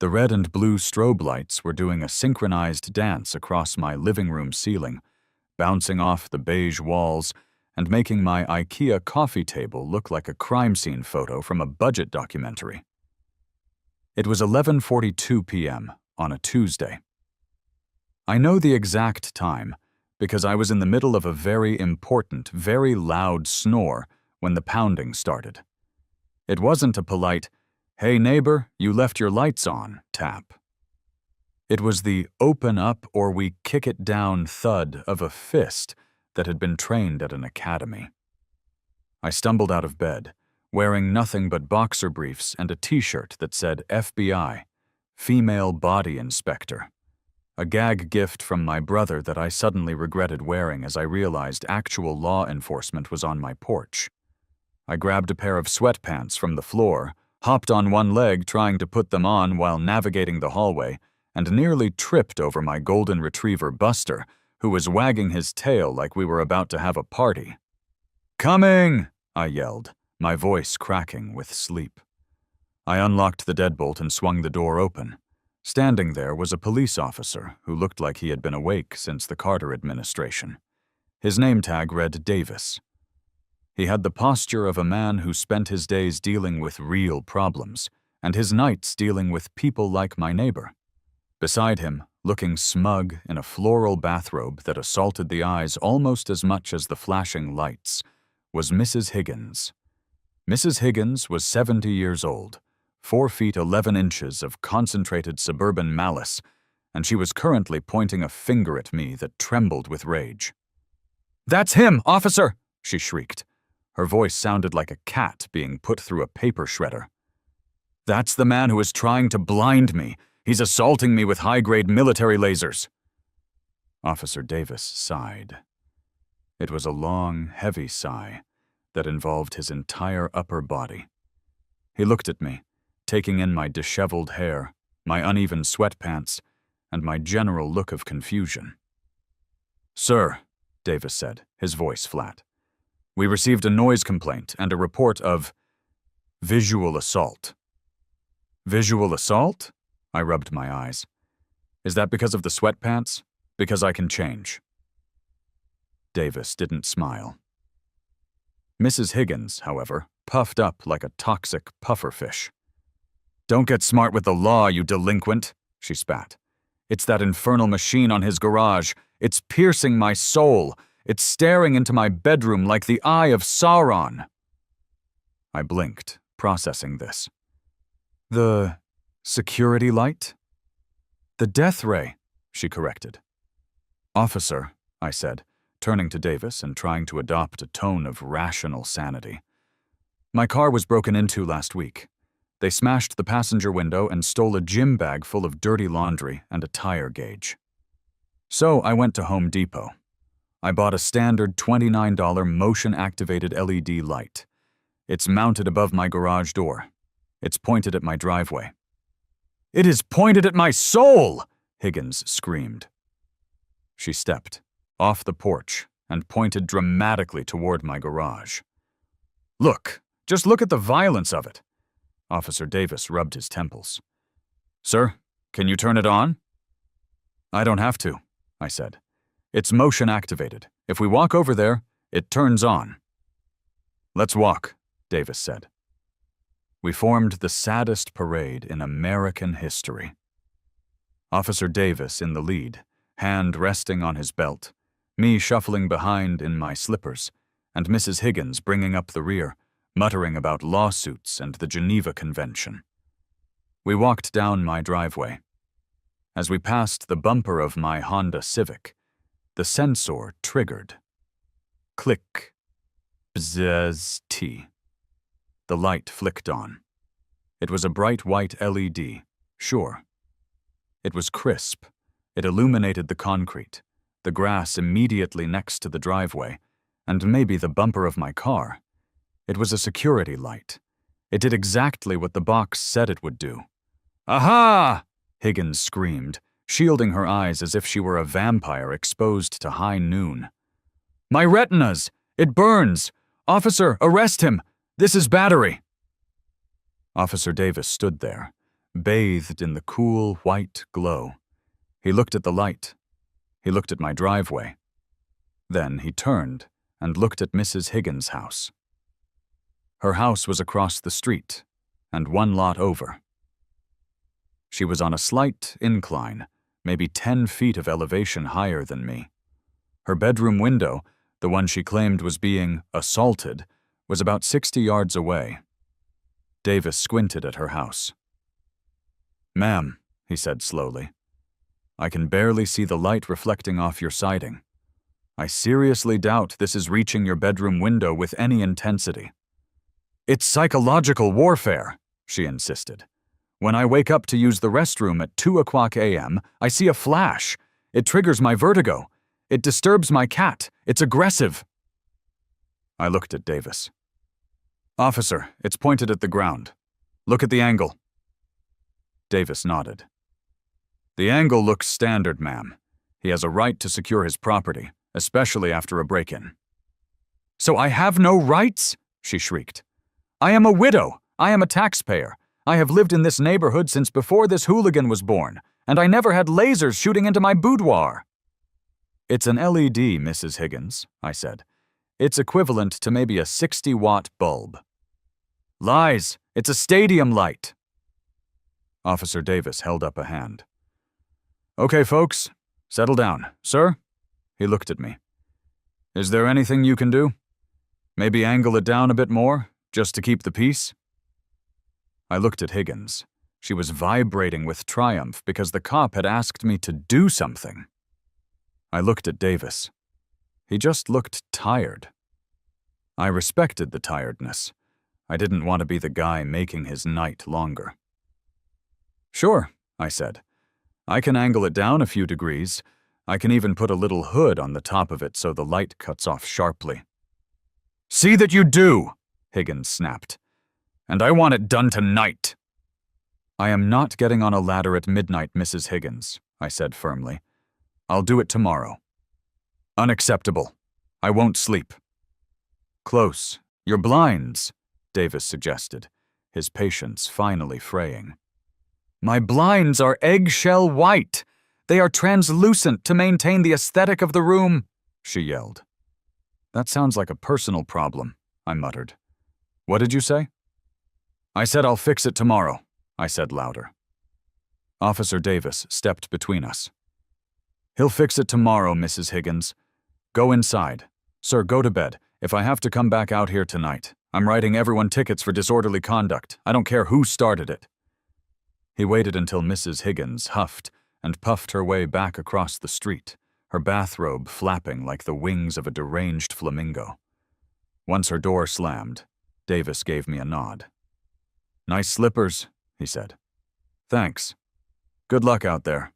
The red and blue strobe lights were doing a synchronized dance across my living room ceiling, bouncing off the beige walls and making my IKEA coffee table look like a crime scene photo from a budget documentary. It was 11:42 p.m. on a Tuesday. I know the exact time because I was in the middle of a very important, very loud snore when the pounding started. It wasn't a polite, "Hey neighbor, you left your lights on" tap. It was the "open up or we kick it down" thud of a fist that had been trained at an academy. I stumbled out of bed, wearing nothing but boxer briefs and a t-shirt that said FBI, Female Body Inspector, a gag gift from my brother that I suddenly regretted wearing as I realized actual law enforcement was on my porch. I grabbed a pair of sweatpants from the floor, hopped on one leg trying to put them on while navigating the hallway, and nearly tripped over my golden retriever Buster, who was wagging his tail like we were about to have a party. "Coming!" I yelled, my voice cracking with sleep. I unlocked the deadbolt and swung the door open. Standing there was a police officer who looked like he had been awake since the Carter administration. His name tag read Davis. He had the posture of a man who spent his days dealing with real problems, and his nights dealing with people like my neighbor. Beside him, looking smug in a floral bathrobe that assaulted the eyes almost as much as the flashing lights, was Mrs. Higgins. Mrs. Higgins was 70 years old, 4 feet 11 inches of concentrated suburban malice, and she was currently pointing a finger at me that trembled with rage. "That's him, officer!" she shrieked. Her voice sounded like a cat being put through a paper shredder. "That's the man who is trying to blind me. He's assaulting me with high-grade military lasers." Officer Davis sighed. It was a long, heavy sigh that involved his entire upper body. He looked at me, taking in my disheveled hair, my uneven sweatpants, and my general look of confusion. "Sir," Davis said, his voice flat, "we received a noise complaint and a report of visual assault." "Visual assault?" I rubbed my eyes. "Is that because of the sweatpants? Because I can change." Davis didn't smile. Mrs. Higgins, however, puffed up like a toxic pufferfish. "Don't get smart with the law, you delinquent," she spat. "It's that infernal machine on his garage. It's piercing my soul. It's staring into my bedroom like the eye of Sauron." I blinked, processing this. "The security light?" "The death ray," she corrected. "Officer," I said, turning to Davis and trying to adopt a tone of rational sanity. "My car was broken into last week. They smashed the passenger window and stole a gym bag full of dirty laundry and a tire gauge. So I went to Home Depot. I bought a standard $29 motion-activated LED light. It's mounted above my garage door. It's pointed at my driveway." "It is pointed at my soul!" Higgins screamed. She stepped off the porch and pointed dramatically toward my garage. "Look, just look at the violence of it." Officer Davis rubbed his temples. "Sir, can you turn it on?" "I don't have to," I said. "It's motion activated. If we walk over there, it turns on." "Let's walk," Davis said. We formed the saddest parade in American history. Officer Davis in the lead, hand resting on his belt, me shuffling behind in my slippers, and Mrs. Higgins bringing up the rear, muttering about lawsuits and the Geneva Convention. We walked down my driveway. As we passed the bumper of my Honda Civic, the sensor triggered. Click. Bzzz-t. The light flicked on. It was a bright white LED, sure. It was crisp. It illuminated the concrete, the grass immediately next to the driveway, and maybe the bumper of my car. It was a security light. It did exactly what the box said it would do. "Aha!" Higgins screamed, shielding her eyes as if she were a vampire exposed to high noon. "My retinas! It burns! Officer, arrest him! This is battery!" Officer Davis stood there, bathed in the cool, white glow. He looked at the light. He looked at my driveway. Then he turned and looked at Mrs. Higgins' house. Her house was across the street, and one lot over. She was on a slight incline, maybe 10 feet of elevation higher than me. Her bedroom window, the one she claimed was being assaulted, was about 60 yards away. Davis squinted at her house. "Ma'am," he said slowly, "I can barely see the light reflecting off your siding. I seriously doubt this is reaching your bedroom window with any intensity." "It's psychological warfare," she insisted. "When I wake up to use the restroom at 2:00 a.m., I see a flash. It triggers my vertigo. It disturbs my cat. It's aggressive." I looked at Davis. "Officer, it's pointed at the ground. Look at the angle." Davis nodded. "The angle looks standard, ma'am. He has a right to secure his property, especially after a break-in." "So I have no rights?" she shrieked. "I am a widow. I am a taxpayer. I have lived in this neighborhood since before this hooligan was born, and I never had lasers shooting into my boudoir." "It's an LED, Mrs. Higgins," I said. "It's equivalent to maybe a 60-watt bulb." "Lies! It's a stadium light." Officer Davis held up a hand. "Okay, folks, settle down. Sir?" He looked at me. "Is there anything you can do? Maybe angle it down a bit more, just to keep the peace?" I looked at Higgins. She was vibrating with triumph because the cop had asked me to do something. I looked at Davis. He just looked tired. I respected the tiredness. I didn't want to be the guy making his night longer. "Sure," I said. "I can angle it down a few degrees. I can even put a little hood on the top of it so the light cuts off sharply." "See that you do," Higgins snapped. "And I want it done tonight." "I am not getting on a ladder at midnight, Mrs. Higgins," I said firmly. "I'll do it tomorrow." "Unacceptable. I won't sleep." "Close. Your blinds," Davis suggested, his patience finally fraying. "My blinds are eggshell white. They are translucent to maintain the aesthetic of the room," she yelled. "That sounds like a personal problem," I muttered. "What did you say?" "I said I'll fix it tomorrow," I said louder. Officer Davis stepped between us. "He'll fix it tomorrow, Mrs. Higgins. Go inside. Sir, go to bed. If I have to come back out here tonight, I'm writing everyone tickets for disorderly conduct. I don't care who started it." He waited until Mrs. Higgins huffed and puffed her way back across the street, her bathrobe flapping like the wings of a deranged flamingo. Once her door slammed, Davis gave me a nod. "Nice slippers," he said. "Thanks. Good luck out there."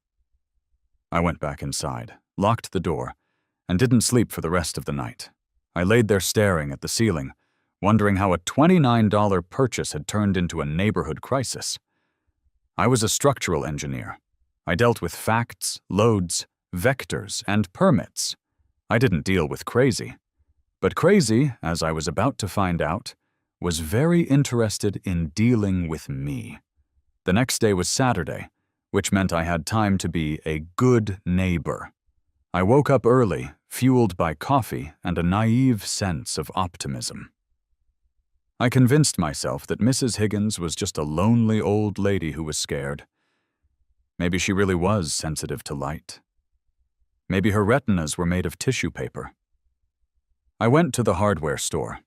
I went back inside, locked the door, and didn't sleep for the rest of the night. I laid there staring at the ceiling, wondering how a $29 purchase had turned into a neighborhood crisis. I was a structural engineer. I dealt with facts, loads, vectors, and permits. I didn't deal with crazy. But crazy, as I was about to find out, was very interested in dealing with me. The next day was Saturday, which meant I had time to be a good neighbor. I woke up early, fueled by coffee and a naive sense of optimism. I convinced myself that Mrs. Higgins was just a lonely old lady who was scared. Maybe she really was sensitive to light. Maybe her retinas were made of tissue paper. I went to the hardware store.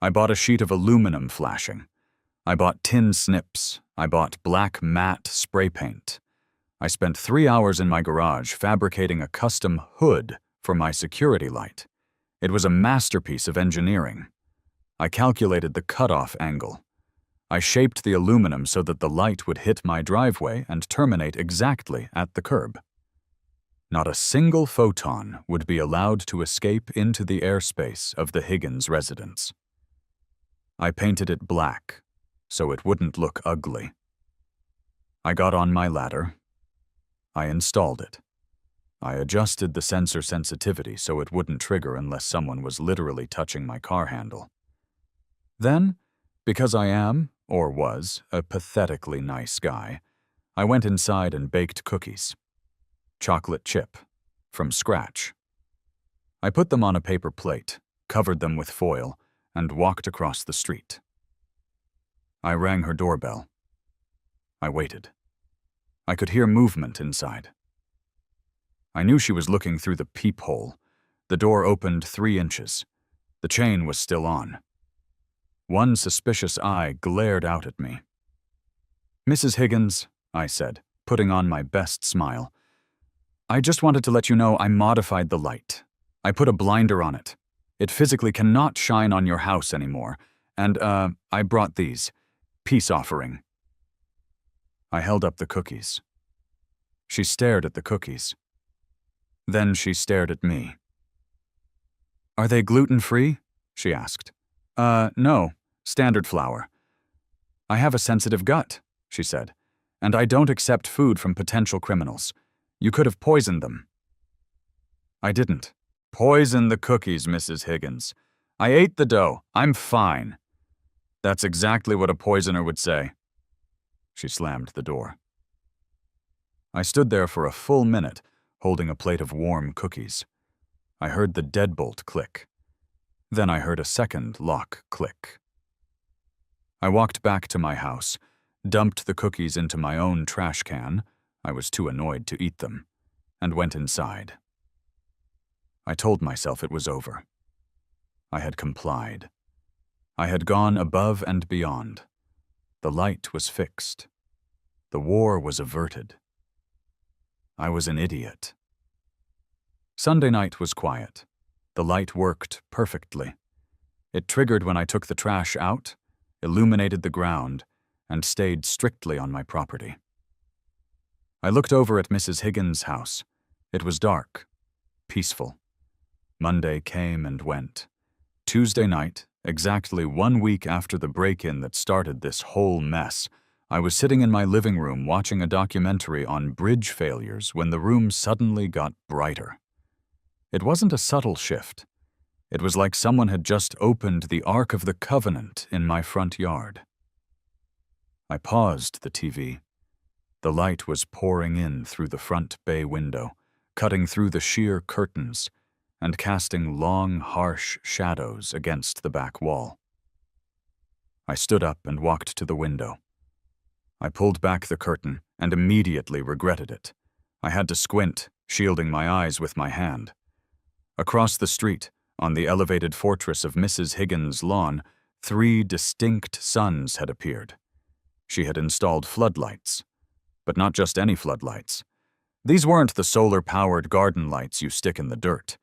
I bought a sheet of aluminum flashing. I bought tin snips. I bought black matte spray paint. I spent 3 hours in my garage fabricating a custom hood for my security light. It was a masterpiece of engineering. I calculated the cutoff angle. I shaped the aluminum so that the light would hit my driveway and terminate exactly at the curb. Not a single photon would be allowed to escape into the airspace of the Higgins residence. I painted it black so it wouldn't look ugly. I got on my ladder. I installed it. I adjusted the sensor sensitivity so it wouldn't trigger unless someone was literally touching my car handle. Then, because I am, or was, a pathetically nice guy, I went inside and baked cookies. Chocolate chip, from scratch. I put them on a paper plate, covered them with foil, and walked across the street. I rang her doorbell. I waited. I could hear movement inside. I knew she was looking through the peephole. The door opened 3 inches. The chain was still on. One suspicious eye glared out at me. "Mrs. Higgins," I said, putting on my best smile, "I just wanted to let you know I modified the light. I put a blinder on it. It physically cannot shine on your house anymore. And, I brought these. Peace offering." I held up the cookies. She stared at the cookies. Then she stared at me. "Are they gluten-free?" she asked. No, standard flour." "I have a sensitive gut," she said, "and I don't accept food from potential criminals. You could have poisoned them." I didn't. "Poison the cookies, Mrs. Higgins. I ate the dough. I'm fine." "That's exactly what a poisoner would say." She slammed the door. I stood there for a full minute, holding a plate of warm cookies. I heard the deadbolt click. Then I heard a second lock click. I walked back to my house, dumped the cookies into my own trash can — I was too annoyed to eat them — and went inside. I told myself it was over. I had complied. I had gone above and beyond. The light was fixed. The war was averted. I was an idiot. Sunday night was quiet. The light worked perfectly. It triggered when I took the trash out, illuminated the ground, and stayed strictly on my property. I looked over at Mrs. Higgins' house. It was dark, peaceful. Monday came and went. Tuesday night, exactly 1 week after the break-in that started this whole mess, I was sitting in my living room watching a documentary on bridge failures when the room suddenly got brighter. It wasn't a subtle shift. It was like someone had just opened the Ark of the Covenant in my front yard. I paused the TV. The light was pouring in through the front bay window, cutting through the sheer curtains, and casting long, harsh shadows against the back wall. I stood up and walked to the window. I pulled back the curtain and immediately regretted it. I had to squint, shielding my eyes with my hand. Across the street, on the elevated fortress of Mrs. Higgins' lawn, 3 distinct suns had appeared. She had installed floodlights. But not just any floodlights. These weren't the solar-powered garden lights you stick in the dirt.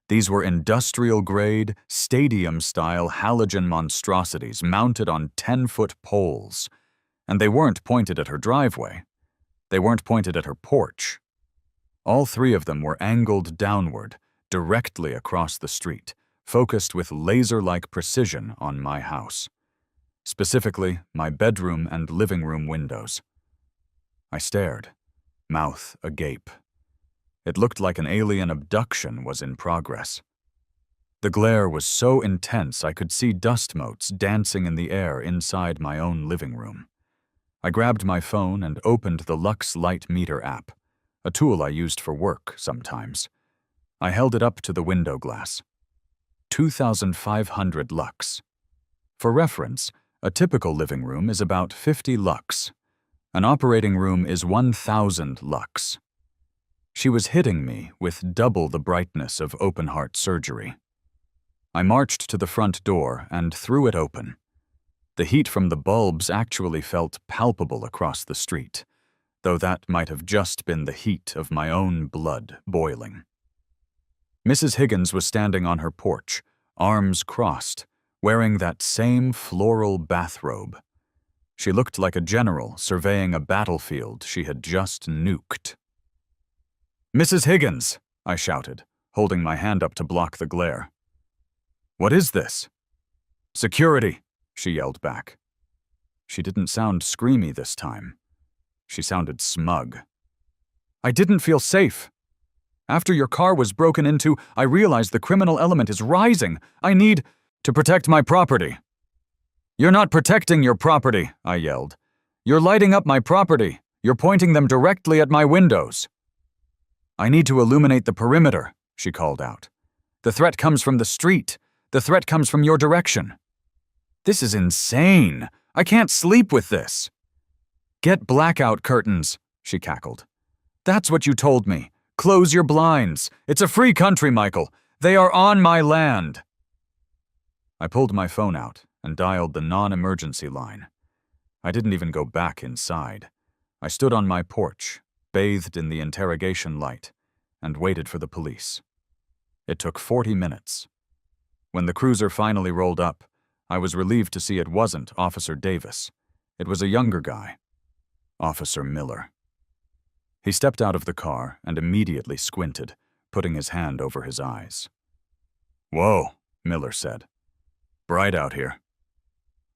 These were industrial-grade, stadium-style halogen monstrosities mounted on 10-foot poles. And they weren't pointed at her driveway. They weren't pointed at her porch. All 3 of them were angled downward, directly across the street, focused with laser-like precision on my house. Specifically, my bedroom and living room windows. I stared, mouth agape. It looked like an alien abduction was in progress. The glare was so intense I could see dust motes dancing in the air inside my own living room. I grabbed my phone and opened the Lux Light Meter app, a tool I used for work sometimes. I held it up to the window glass. 2,500 lux. For reference, a typical living room is about 50 lux. An operating room is 1,000 lux. She was hitting me with double the brightness of open-heart surgery. I marched to the front door and threw it open. The heat from the bulbs actually felt palpable across the street, though that might have just been the heat of my own blood boiling. Mrs. Higgins was standing on her porch, arms crossed, wearing that same floral bathrobe. She looked like a general surveying a battlefield she had just nuked. "Mrs. Higgins!" I shouted, holding my hand up to block the glare. "What is this?" "Security!" she yelled back. She didn't sound screamy this time. She sounded smug. "I didn't feel safe. After your car was broken into, I realized the criminal element is rising. I need to protect my property." "You're not protecting your property," I yelled. "You're lighting up my property. You're pointing them directly at my windows." "I need to illuminate the perimeter," she called out. "The threat comes from the street. The threat comes from your direction." "This is insane. I can't sleep with this." "Get blackout curtains," she cackled. "That's what you told me. Close your blinds. It's a free country, Michael. They are on my land." I pulled my phone out and dialed the non-emergency line. I didn't even go back inside. I stood on my porch, bathed in the interrogation light, and waited for the police. It took 40 minutes. When the cruiser finally rolled up, I was relieved to see it wasn't Officer Davis. It was a younger guy, Officer Miller. He stepped out of the car and immediately squinted, putting his hand over his eyes. "Whoa," Miller said. "Bright out here."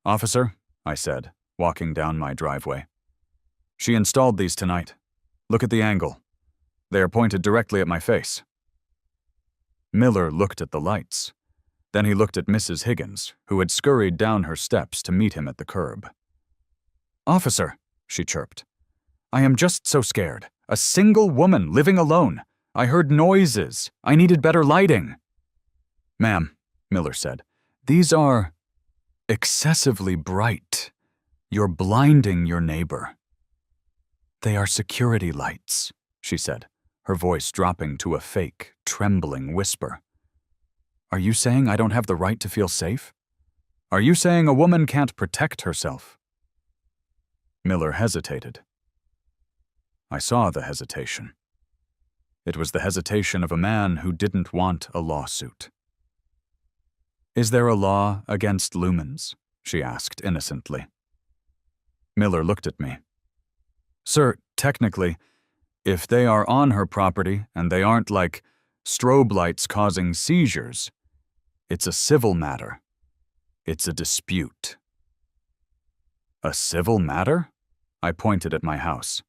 "Officer," I said, walking down my driveway. "She installed these tonight. Look at the angle. They are pointed directly at my face." Miller looked at the lights. Then he looked at Mrs. Higgins, who had scurried down her steps to meet him at the curb. "Officer," she chirped, "I am just so scared. A single woman living alone. I heard noises. I needed better lighting." "Ma'am," Miller said, "these are excessively bright. You're blinding your neighbor." "They are security lights," she said, her voice dropping to a fake, trembling whisper. "Are you saying I don't have the right to feel safe? Are you saying a woman can't protect herself?" Miller hesitated. I saw the hesitation. It was the hesitation of a man who didn't want a lawsuit. "Is there a law against lumens?" she asked innocently. Miller looked at me. "Sir, technically, if they are on her property and they aren't like strobe lights causing seizures, it's a civil matter. It's a dispute." "A civil matter?" I pointed at my house.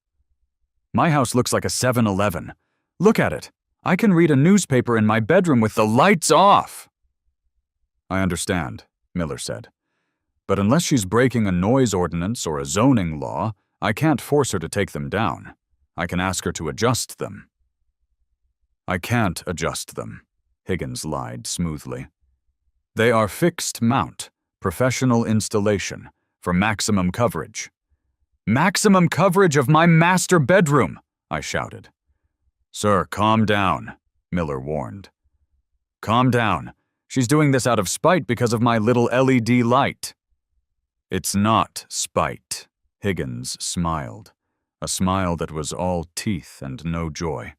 "My house looks like a 7-Eleven. Look at it. I can read a newspaper in my bedroom with the lights off." "I understand," Miller said. "But unless she's breaking a noise ordinance or a zoning law, I can't force her to take them down. I can ask her to adjust them." "I can't adjust them," Higgins lied smoothly. "They are fixed mount, professional installation, for maximum coverage." "Maximum coverage of my master bedroom!" I shouted. "Sir, calm down," Miller warned. "Calm down. She's doing this out of spite because of my little LED light." "It's not spite," Higgins smiled, a smile that was all teeth and no joy.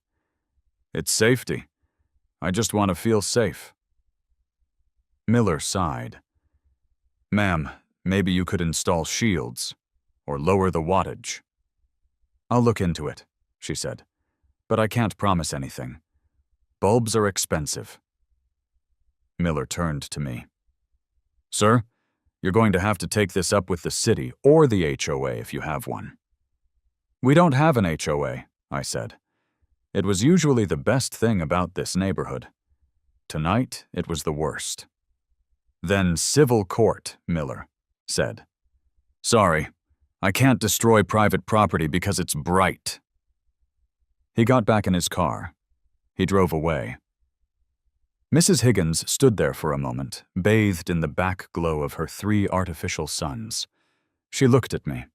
"It's safety. I just want to feel safe." Miller sighed. "Ma'am, maybe you could install shields, or lower the wattage." "I'll look into it," she said, "but I can't promise anything. Bulbs are expensive." Miller turned to me. "Sir, you're going to have to take this up with the city or the HOA if you have one." "We don't have an HOA," I said. It was usually the best thing about this neighborhood. Tonight, it was the worst. "Then civil court," Miller said. "Sorry, I can't destroy private property because it's bright." He got back in his car. He drove away. Mrs. Higgins stood there for a moment, bathed in the back glow of her 3 artificial suns. She looked at me.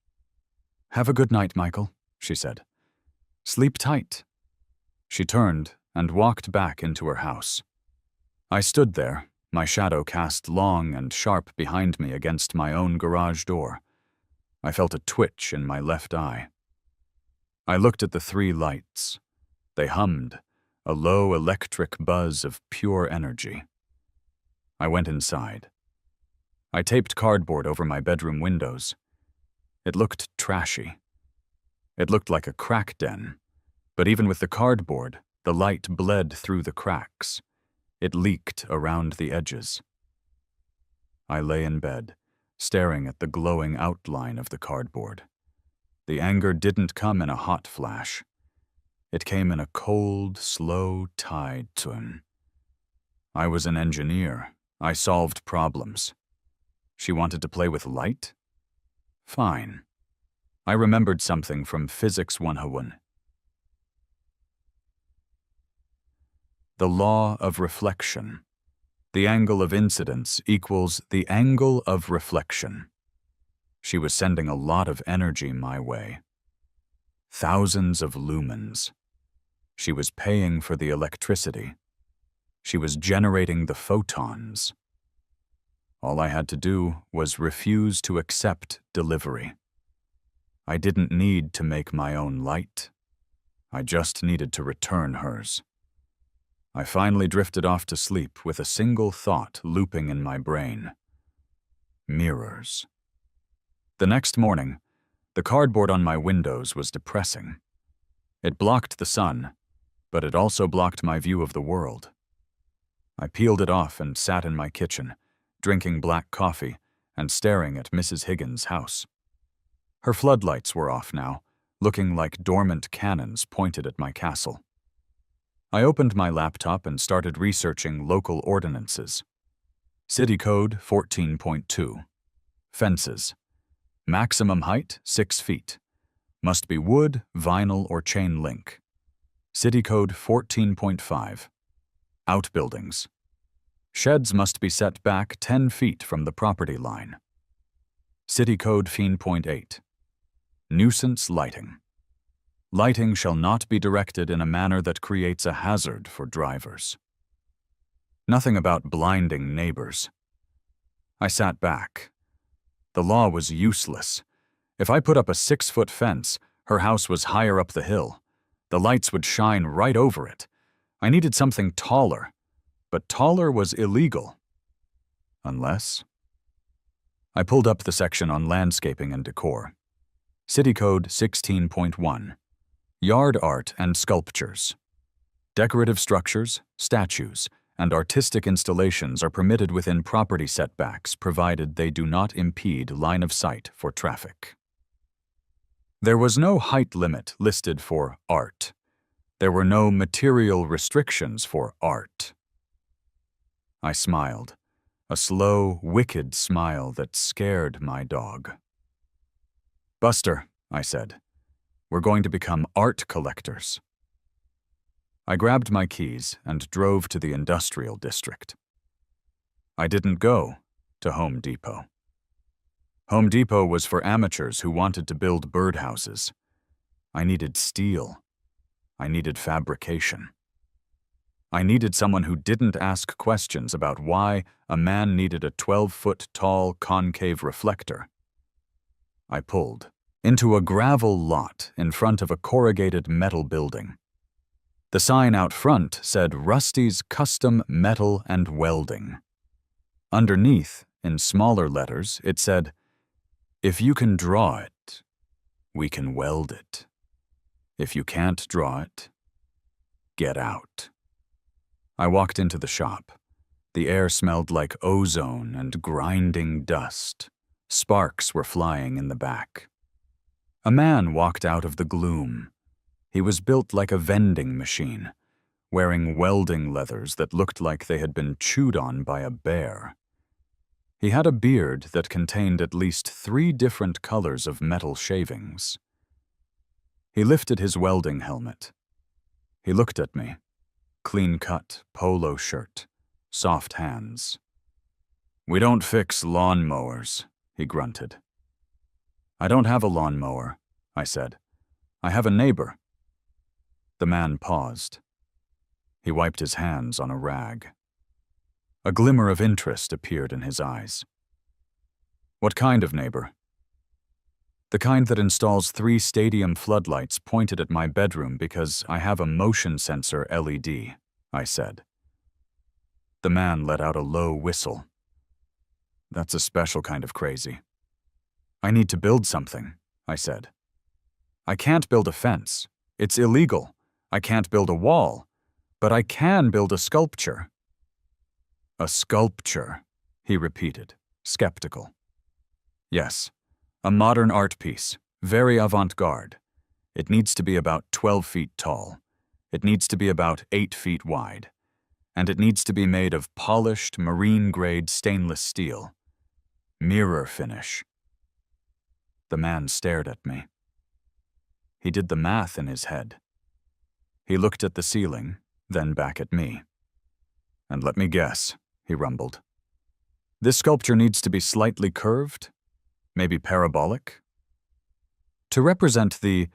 "Have a good night, Michael," she said. "Sleep tight." She turned and walked back into her house. I stood there, my shadow cast long and sharp behind me against my own garage door. I felt a twitch in my left eye. I looked at the 3 lights. They hummed, a low electric buzz of pure energy. I went inside. I taped cardboard over my bedroom windows. It looked trashy. It looked like a crack den, but even with the cardboard, the light bled through the cracks. It leaked around the edges. I lay in bed, staring at the glowing outline of the cardboard. The anger didn't come in a hot flash. It came in a cold, slow tide turn. I was an engineer. I solved problems. She wanted to play with light? Fine. I remembered something from Physics 101. The law of reflection. The angle of incidence equals the angle of reflection. She was sending a lot of energy my way. Thousands of lumens. She was paying for the electricity. She was generating the photons. All I had to do was refuse to accept delivery. I didn't need to make my own light. I just needed to return hers. I finally drifted off to sleep with a single thought looping in my brain. Mirrors. The next morning, the cardboard on my windows was depressing. It blocked the sun, but it also blocked my view of the world. I peeled it off and sat in my kitchen, drinking black coffee and staring at Mrs. Higgins' house. Her floodlights were off now, looking like dormant cannons pointed at my castle. I opened my laptop and started researching local ordinances. City Code 14.2. Fences. Maximum height 6 feet. Must be wood, vinyl, or chain link. City Code 14.5. Outbuildings. Sheds must be set back 10 feet from the property line. City Code 15.8. Nuisance lighting. Lighting shall not be directed in a manner that creates a hazard for drivers. Nothing about blinding neighbors. I sat back. The law was useless. If I put up a 6-foot fence, her house was higher up the hill. The lights would shine right over it. I needed something taller, but taller was illegal. Unless... I pulled up the section on landscaping and decor. City Code 16.1. Yard art and sculptures. Decorative structures, statues, and artistic installations are permitted within property setbacks provided they do not impede line of sight for traffic. There was no height limit listed for art. There were no material restrictions for art. I smiled, a slow, wicked smile that scared my dog. "Buster," I said, "we're going to become art collectors." I grabbed my keys and drove to the industrial district. I didn't go to Home Depot. Home Depot was for amateurs who wanted to build birdhouses. I needed steel. I needed fabrication. I needed someone who didn't ask questions about why a man needed a 12-foot-tall concave reflector. I pulled into a gravel lot in front of a corrugated metal building. The sign out front said Rusty's Custom Metal and Welding. Underneath, in smaller letters, it said, "If you can draw it, we can weld it. If you can't draw it, get out." I walked into the shop. The air smelled like ozone and grinding dust. Sparks were flying in the back. A man walked out of the gloom. He was built like a vending machine, wearing welding leathers that looked like they had been chewed on by a bear. He had a beard that contained at least 3 different colors of metal shavings. He lifted his welding helmet. He looked at me. Clean-cut, polo shirt, soft hands. "We don't fix lawnmowers," he grunted. "I don't have a lawnmower," I said. "I have a neighbor." The man paused. He wiped his hands on a rag. A glimmer of interest appeared in his eyes. "What kind of neighbor?" "The kind that installs 3 stadium floodlights pointed at my bedroom because I have a motion sensor LED, I said. The man let out a low whistle. "That's a special kind of crazy." "I need to build something," I said. "I can't build a fence. It's illegal. I can't build a wall. But I can build a sculpture." "A sculpture," he repeated, skeptical. "Yes, a modern art piece, very avant-garde. It needs to be about 12 feet tall. It needs to be about 8 feet wide. And it needs to be made of polished, marine-grade stainless steel. Mirror finish." The man stared at me. He did the math in his head. He looked at the ceiling, then back at me. "And let me guess," he rumbled. "This sculpture needs to be slightly curved? Maybe parabolic?" "To represent the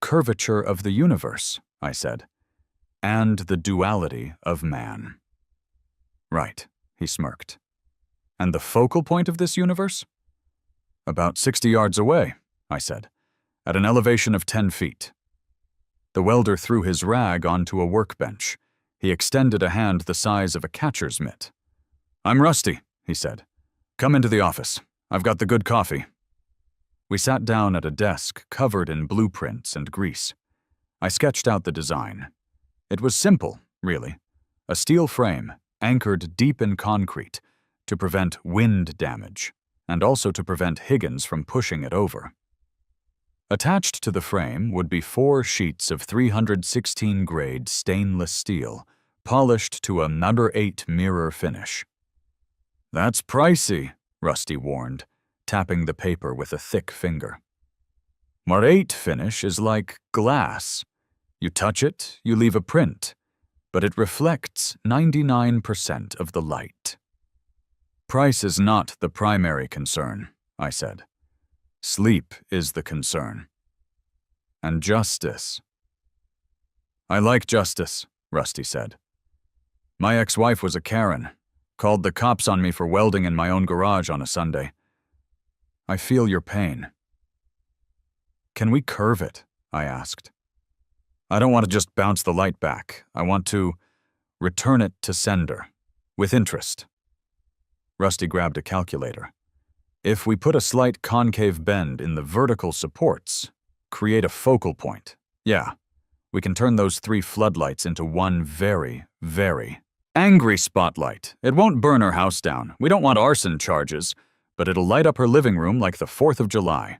curvature of the universe," I said, "and the duality of man." "Right," he smirked. "And the focal point of this universe?" "About 60 yards away," I said, "at an elevation of 10 feet. The welder threw his rag onto a workbench. He extended a hand the size of a catcher's mitt. "I'm Rusty," he said. "Come into the office. I've got the good coffee." We sat down at a desk covered in blueprints and grease. I sketched out the design. It was simple, really. A steel frame, anchored deep in concrete, to prevent wind damage, and also to prevent Higgins from pushing it over. Attached to the frame would be 4 sheets of 316 grade stainless steel, polished to a No. 8 mirror finish. "That's pricey," Rusty warned, tapping the paper with a thick finger. "Our 8 finish is like glass. You touch it, you leave a print, but it reflects 99% of the light." "Price is not the primary concern," I said. "Sleep is the concern. And justice." "I like justice," Rusty said. "My ex-wife was a Karen. Called the cops on me for welding in my own garage on a Sunday. I feel your pain." "Can we curve it?" I asked. "I don't want to just bounce the light back. I want to return it to sender, with interest." Rusty grabbed a calculator. "If we put a slight concave bend in the vertical supports, create a focal point, yeah, we can turn those 3 floodlights into one very, very angry spotlight. It won't burn her house down. We don't want arson charges, but it'll light up her living room like the 4th of July.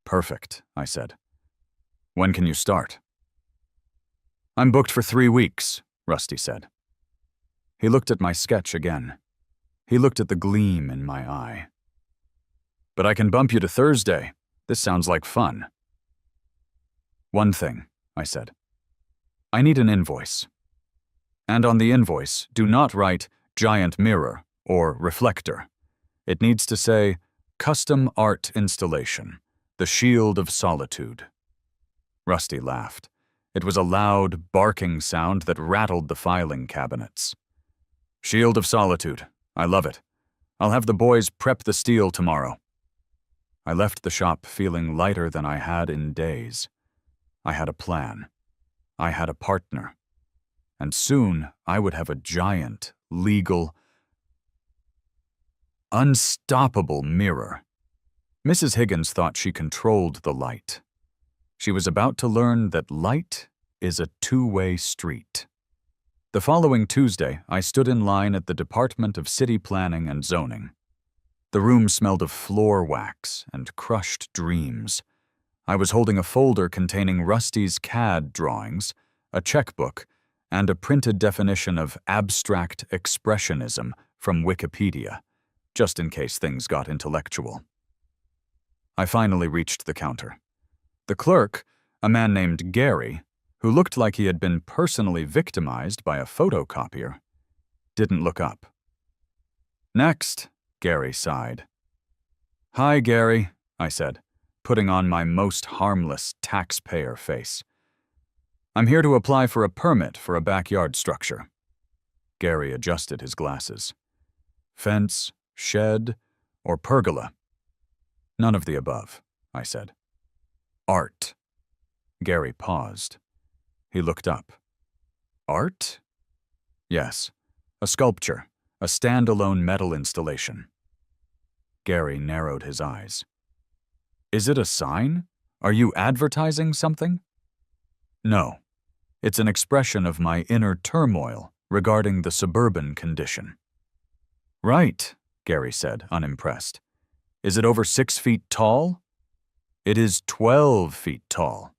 "Perfect," I said. "When can you start?" "I'm booked for 3 weeks, Rusty said. He looked at my sketch again. He looked at the gleam in my eye. "But I can bump you to Thursday. This sounds like fun." "One thing," I said. "I need an invoice. And on the invoice, do not write giant mirror or reflector. It needs to say custom art installation, the shield of solitude." Rusty laughed. It was a loud, barking sound that rattled the filing cabinets. "Shield of solitude. I love it. I'll have the boys prep the steel tomorrow." I left the shop feeling lighter than I had in days. I had a plan. I had a partner. And soon I would have a giant, legal, unstoppable mirror. Mrs. Higgins thought she controlled the light. She was about to learn that light is a two-way street. The following Tuesday, I stood in line at the Department of City Planning and Zoning. The room smelled of floor wax and crushed dreams. I was holding a folder containing Rusty's CAD drawings, a checkbook, and a printed definition of abstract expressionism from Wikipedia, just in case things got intellectual. I finally reached the counter. The clerk, a man named Gary, who looked like he had been personally victimized by a photocopier, didn't look up. "Next," Gary sighed. "Hi, Gary," I said, putting on my most harmless taxpayer face. "I'm here to apply for a permit for a backyard structure." Gary adjusted his glasses. "Fence, shed, or pergola?" "None of the above," I said. "Art." Gary paused. He looked up. "Art?" "Yes, a sculpture, a standalone metal installation." Gary narrowed his eyes. "Is it a sign? Are you advertising something?" "No. It's an expression of my inner turmoil regarding the suburban condition." "Right," Gary said, unimpressed. "Is it over 6 feet tall?" "It is 12 feet tall."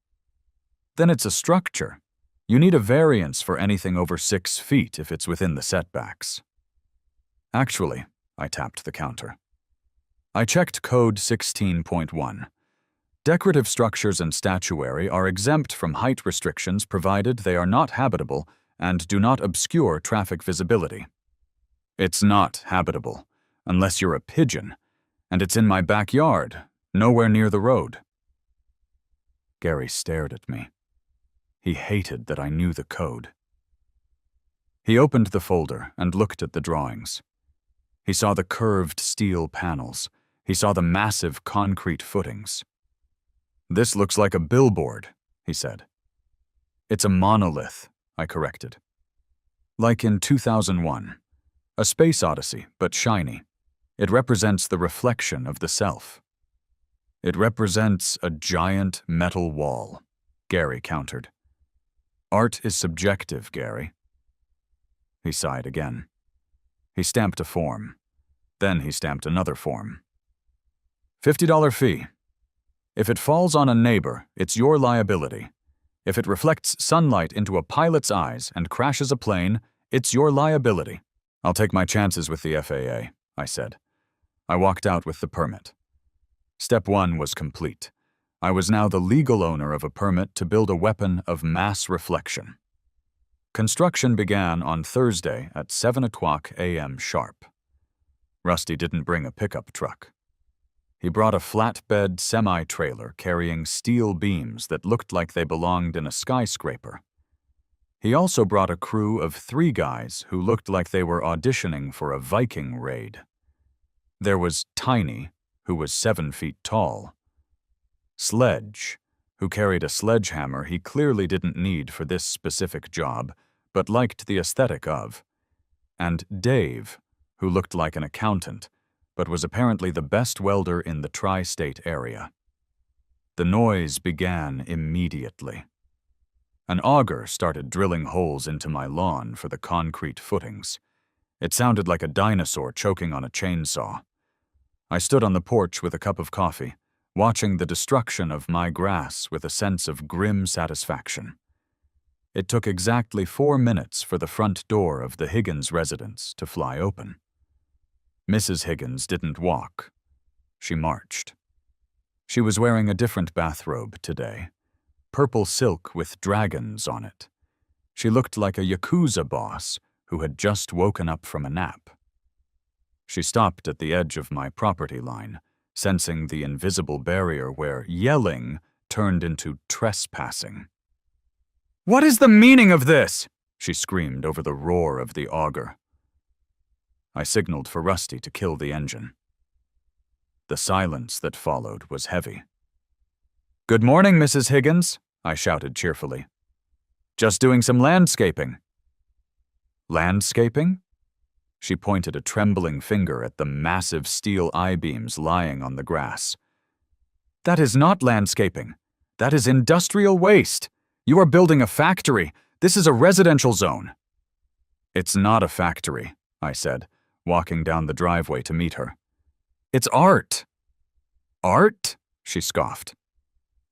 "Then it's a structure. You need a variance for anything over 6 feet if it's within the setbacks." "Actually," I tapped the counter, I checked Code 16.1. Decorative structures and statuary are exempt from height restrictions provided they are not habitable and do not obscure traffic visibility. It's not habitable, unless you're a pigeon, and it's in my backyard, nowhere near the road. Gary stared at me. He hated that I knew the code. He opened the folder and looked at the drawings. He saw the curved steel panels. He saw the massive concrete footings. "This looks like a billboard," he said. "It's a monolith," I corrected. "Like in 2001. A space odyssey, but shiny. It represents the reflection of the self." "It represents a giant metal wall," Gary countered. "Art is subjective, Gary." He sighed again. He stamped a form. Then he stamped another form. $50 fee. If it falls on a neighbor, it's your liability. If it reflects sunlight into a pilot's eyes and crashes a plane, it's your liability. "I'll take my chances with the FAA," I said. I walked out with the permit. Step 1 was complete. I was now the legal owner of a permit to build a weapon of mass reflection. Construction began on Thursday at 7:00 a.m. sharp. Rusty didn't bring a pickup truck. He brought a flatbed semi-trailer carrying steel beams that looked like they belonged in a skyscraper. He also brought a crew of 3 guys who looked like they were auditioning for a Viking raid. There was Tiny, who was 7 feet tall. Sledge, who carried a sledgehammer he clearly didn't need for this specific job, but liked the aesthetic of. And Dave, who looked like an accountant, but was apparently the best welder in the tri-state area. The noise began immediately. An auger started drilling holes into my lawn for the concrete footings. It sounded like a dinosaur choking on a chainsaw. I stood on the porch with a cup of coffee, watching the destruction of my grass with a sense of grim satisfaction. It took exactly 4 minutes for the front door of the Higgins residence to fly open. Mrs. Higgins didn't walk. She marched. She was wearing a different bathrobe today, purple silk with dragons on it. She looked like a Yakuza boss who had just woken up from a nap. She stopped at the edge of my property line, sensing the invisible barrier where yelling turned into trespassing. "What is the meaning of this?" she screamed over the roar of the auger. I signaled for Rusty to kill the engine. The silence that followed was heavy. "Good morning, Mrs. Higgins," I shouted cheerfully. "Just doing some landscaping." "Landscaping?" She pointed a trembling finger at the massive steel I-beams lying on the grass. "That is not landscaping. That is industrial waste. You are building a factory. This is a residential zone." "It's not a factory," I said, walking down the driveway to meet her. "It's art." "Art?" she scoffed.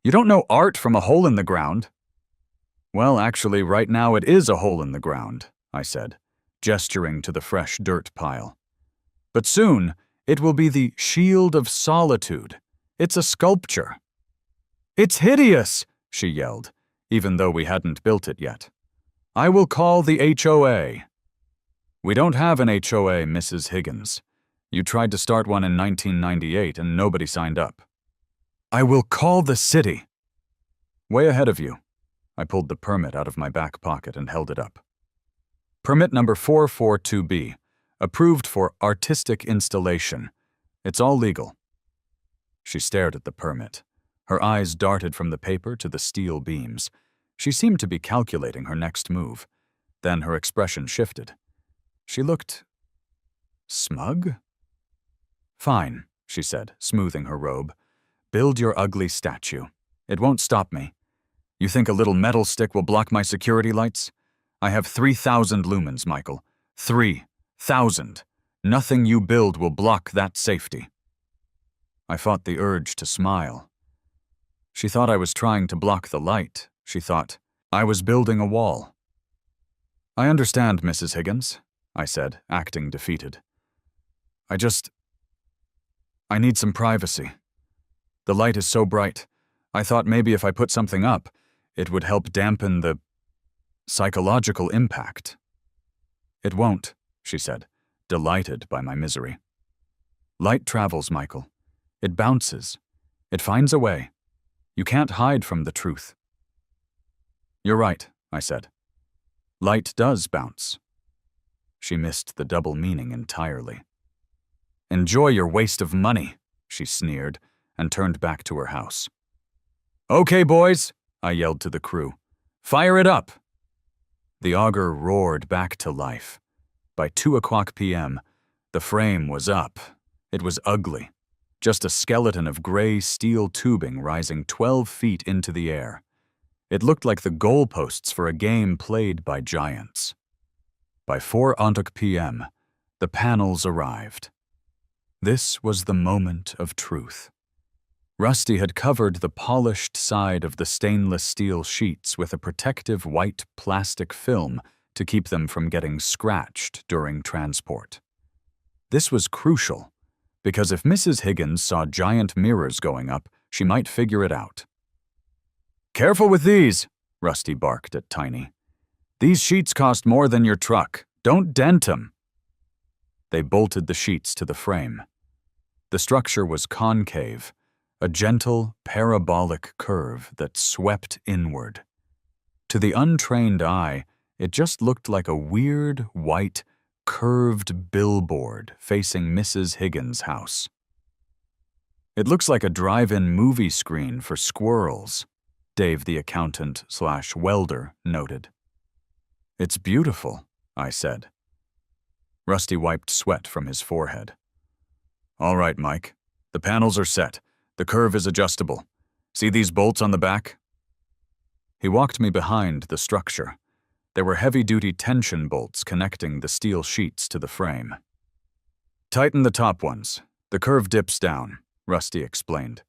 "You don't know art from a hole in the ground." "Well, actually, right now it is a hole in the ground," I said, gesturing to the fresh dirt pile. "But soon, it will be the Shield of Solitude. It's a sculpture." "It's hideous," she yelled, even though we hadn't built it yet. "I will call the HOA." "We don't have an HOA, Mrs. Higgins. You tried to start one in 1998 and nobody signed up." "I will call the city." "Way ahead of you." I pulled the permit out of my back pocket and held it up. "Permit number 442B, approved for artistic installation. It's all legal." She stared at the permit. Her eyes darted from the paper to the steel beams. She seemed to be calculating her next move. Then her expression shifted. She looked smug? "Fine," she said, smoothing her robe. "Build your ugly statue. It won't stop me. You think a little metal stick will block my security lights? I have 3,000 lumens, Michael. 3,000. Nothing you build will block that safety." I fought the urge to smile. She thought I was trying to block the light. She thought I was building a wall. "I understand, Mrs. Higgins," I said, acting defeated. I need some privacy. The light is so bright. I thought maybe if I put something up, it would help dampen the psychological impact. It won't, she said, delighted by my misery. Light travels, Michael. It bounces. It finds a way. You can't hide from the truth. You're right, I said. Light does bounce. She missed the double meaning entirely. Enjoy your waste of money, she sneered, and turned back to her house. Okay, boys, I yelled to the crew. Fire it up! The auger roared back to life. By 2:00 p.m., the frame was up. It was ugly, just a skeleton of gray steel tubing rising 12 feet into the air. It looked like the goalposts for a game played by giants. By 4:00 p.m., the panels arrived. This was the moment of truth. Rusty had covered the polished side of the stainless steel sheets with a protective white plastic film to keep them from getting scratched during transport. This was crucial, because if Mrs. Higgins saw giant mirrors going up, she might figure it out. Careful with these, Rusty barked at Tiny. These sheets cost more than your truck. Don't dent 'em. They bolted the sheets to the frame. The structure was concave, a gentle, parabolic curve that swept inward. To the untrained eye, it just looked like a weird, white, curved billboard facing Mrs. Higgins' house. It looks like a drive-in movie screen for squirrels, Dave the accountant/welder noted. It's beautiful, I said. Rusty wiped sweat from his forehead. All right, Mike. The panels are set. The curve is adjustable. See these bolts on the back? He walked me behind the structure. There were heavy-duty tension bolts connecting the steel sheets to the frame. Tighten the top ones. The curve dips down, Rusty explained.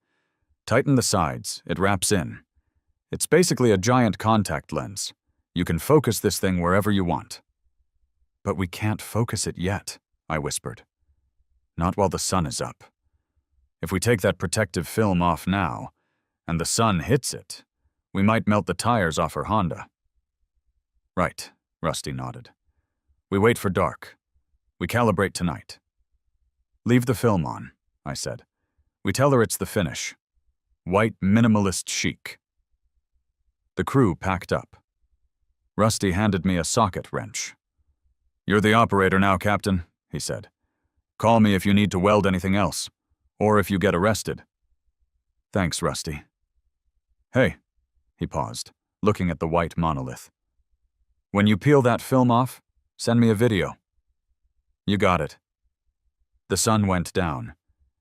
Tighten the sides. It wraps in. It's basically a giant contact lens. You can focus this thing wherever you want. But we can't focus it yet, I whispered. Not while the sun is up. If we take that protective film off now, and the sun hits it, we might melt the tires off her Honda. Right, Rusty nodded. We wait for dark. We calibrate tonight. Leave the film on, I said. We tell her it's the finish. White minimalist chic. The crew packed up. Rusty handed me a socket wrench. You're the operator now, Captain, he said. Call me if you need to weld anything else, or if you get arrested. Thanks, Rusty. Hey, he paused, looking at the white monolith. When you peel that film off, send me a video. You got it. The sun went down.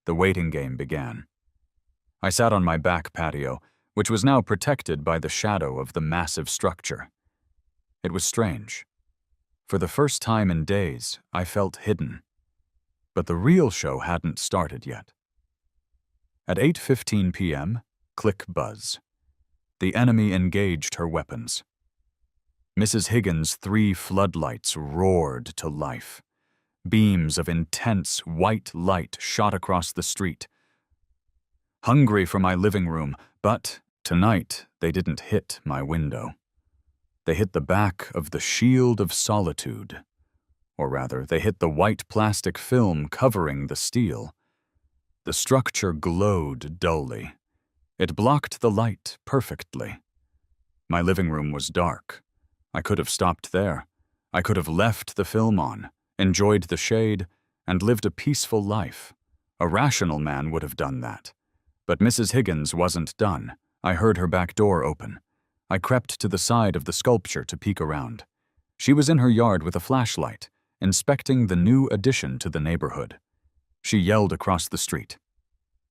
The waiting game began. I sat on my back patio, which was now protected by the shadow of the massive structure. It was strange. For the first time in days, I felt hidden. But the real show hadn't started yet. At 8:15 p.m., click buzz. The enemy engaged her weapons. Mrs. Higgins' 3 floodlights roared to life. Beams of intense white light shot across the street. Hungry for my living room, but tonight they didn't hit my window. They hit the back of the shield of solitude. Or rather, they hit the white plastic film covering the steel. The structure glowed dully. It blocked the light perfectly. My living room was dark. I could have stopped there. I could have left the film on, enjoyed the shade, and lived a peaceful life. A rational man would have done that. But Mrs. Higgins wasn't done. I heard her back door open. I crept to the side of the sculpture to peek around. She was in her yard with a flashlight, inspecting the new addition to the neighborhood. She yelled across the street.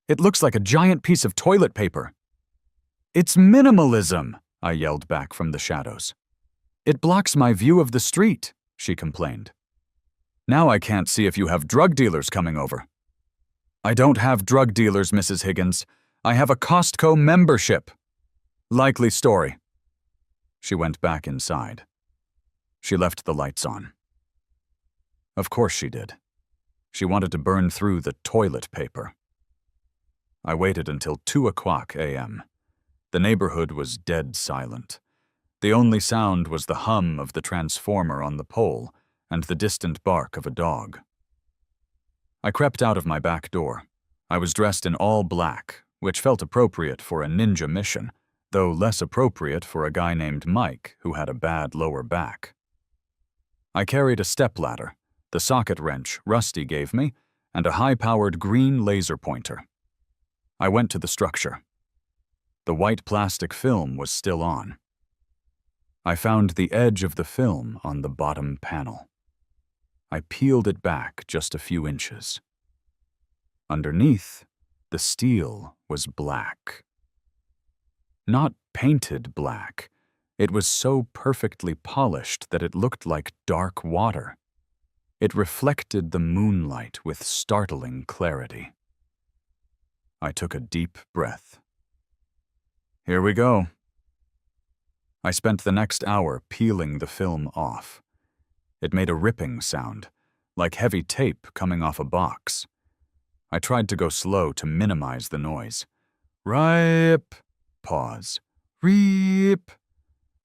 It looks like a giant piece of toilet paper. It's minimalism, I yelled back from the shadows. It blocks my view of the street, she complained. Now I can't see if you have drug dealers coming over. I don't have drug dealers, Mrs. Higgins. I have a Costco membership. Likely story. She went back inside. She left the lights on. Of course she did. She wanted to burn through the toilet paper. I waited until 2 o'clock a.m. The neighborhood was dead silent. The only sound was the hum of the transformer on the pole and the distant bark of a dog. I crept out of my back door. I was dressed in all black, which felt appropriate for a ninja mission, though less appropriate for a guy named Mike who had a bad lower back. I carried a stepladder, the socket wrench Rusty gave me, and a high-powered green laser pointer. I went to the structure. The white plastic film was still on. I found the edge of the film on the bottom panel. I peeled it back just a few inches. Underneath, the steel was black. Not painted black. It was so perfectly polished that it looked like dark water. It reflected the moonlight with startling clarity. I took a deep breath. Here we go. I spent the next hour peeling the film off. It made a ripping sound, like heavy tape coming off a box. I tried to go slow to minimize the noise. Rip. Pause. Rip.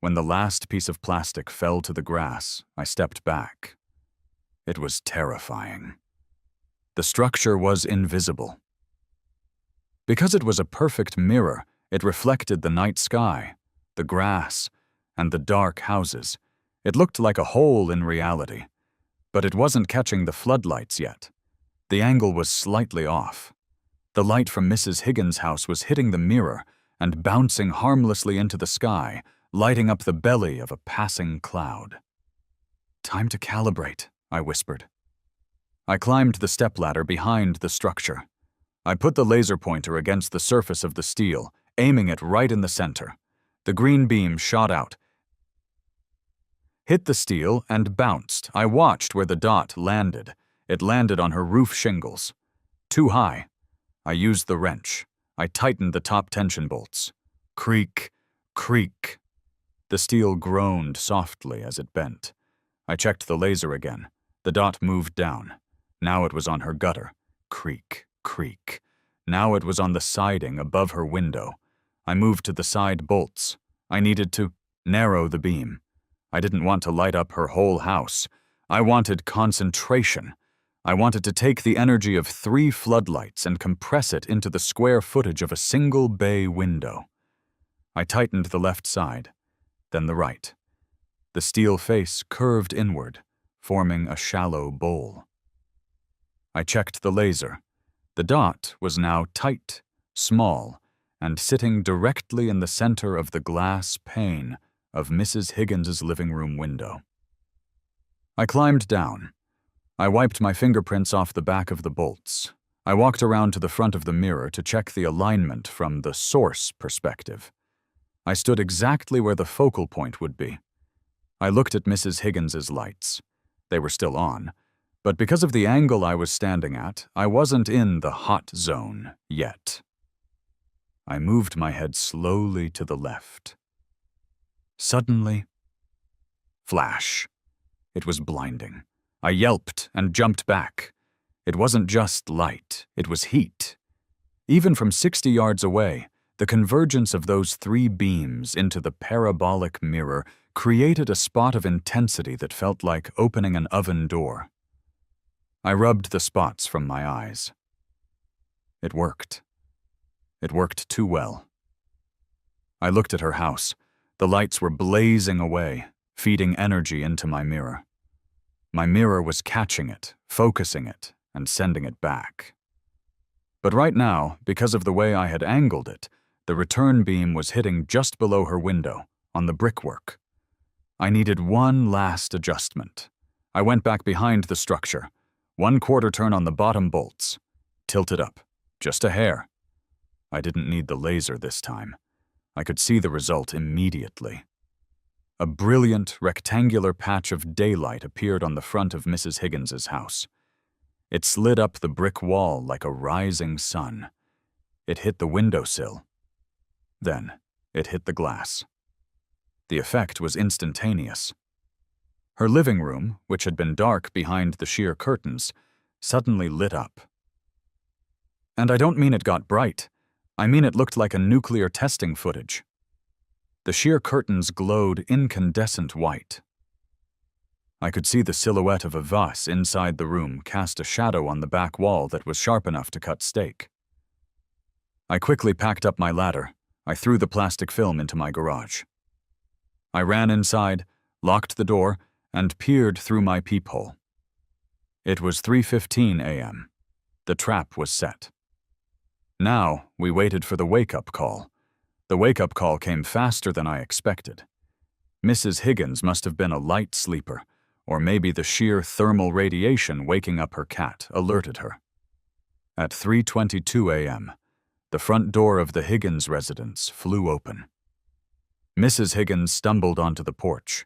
When the last piece of plastic fell to the grass, I stepped back. It was terrifying. The structure was invisible. Because it was a perfect mirror, it reflected the night sky, the grass, and the dark houses. It looked like a hole in reality, but it wasn't catching the floodlights yet. The angle was slightly off. The light from Mrs. Higgins' house was hitting the mirror and bouncing harmlessly into the sky, lighting up the belly of a passing cloud. Time to calibrate, I whispered. I climbed the stepladder behind the structure. I put the laser pointer against the surface of the steel, aiming it right in the center. The green beam shot out, hit the steel, and bounced. I watched where the dot landed. It landed on her roof shingles. Too high. I used the wrench. I tightened the top tension bolts. Creak, creak. The steel groaned softly as it bent. I checked the laser again. The dot moved down. Now it was on her gutter. Creak, creak. Now it was on the siding above her window. I moved to the side bolts. I needed to narrow the beam. I didn't want to light up her whole house. I wanted concentration. I wanted to take the energy of 3 floodlights and compress it into the square footage of a single bay window. I tightened the left side, then the right. The steel face curved inward, forming a shallow bowl. I checked the laser. The dot was now tight, small, and sitting directly in the center of the glass pane of Mrs. Higgins' living room window. I climbed down. I wiped my fingerprints off the back of the bolts. I walked around to the front of the mirror to check the alignment from the source perspective. I stood exactly where the focal point would be. I looked at Mrs. Higgins' lights. They were still on, but because of the angle I was standing at, I wasn't in the hot zone yet. I moved my head slowly to the left. Suddenly, flash. It was blinding. I yelped and jumped back. It wasn't just light, it was heat. Even from 60 yards away, the convergence of those 3 beams into the parabolic mirror created a spot of intensity that felt like opening an oven door. I rubbed the spots from my eyes. It worked. It worked too well. I looked at her house. The lights were blazing away, feeding energy into my mirror. My mirror was catching it, focusing it, and sending it back. But right now, because of the way I had angled it, the return beam was hitting just below her window, on the brickwork. I needed one last adjustment. I went back behind the structure, 1/4 turn on the bottom bolts, tilted up, just a hair. I didn't need the laser this time. I could see the result immediately. A brilliant, rectangular patch of daylight appeared on the front of Mrs. Higgins' house. It slid up the brick wall like a rising sun. It hit the windowsill. Then, it hit the glass. The effect was instantaneous. Her living room, which had been dark behind the sheer curtains, suddenly lit up. And I don't mean it got bright. I mean it looked like a nuclear testing footage. The sheer curtains glowed incandescent white. I could see the silhouette of a vase inside the room cast a shadow on the back wall that was sharp enough to cut steak. I quickly packed up my ladder. I threw the plastic film into my garage. I ran inside, locked the door, and peered through my peephole. It was 3:15 a.m. The trap was set. Now we waited for the wake-up call. The wake-up call came faster than I expected. Mrs. Higgins must have been a light sleeper, or maybe the sheer thermal radiation waking up her cat alerted her. At 3:22 a.m., the front door of the Higgins residence flew open. Mrs. Higgins stumbled onto the porch.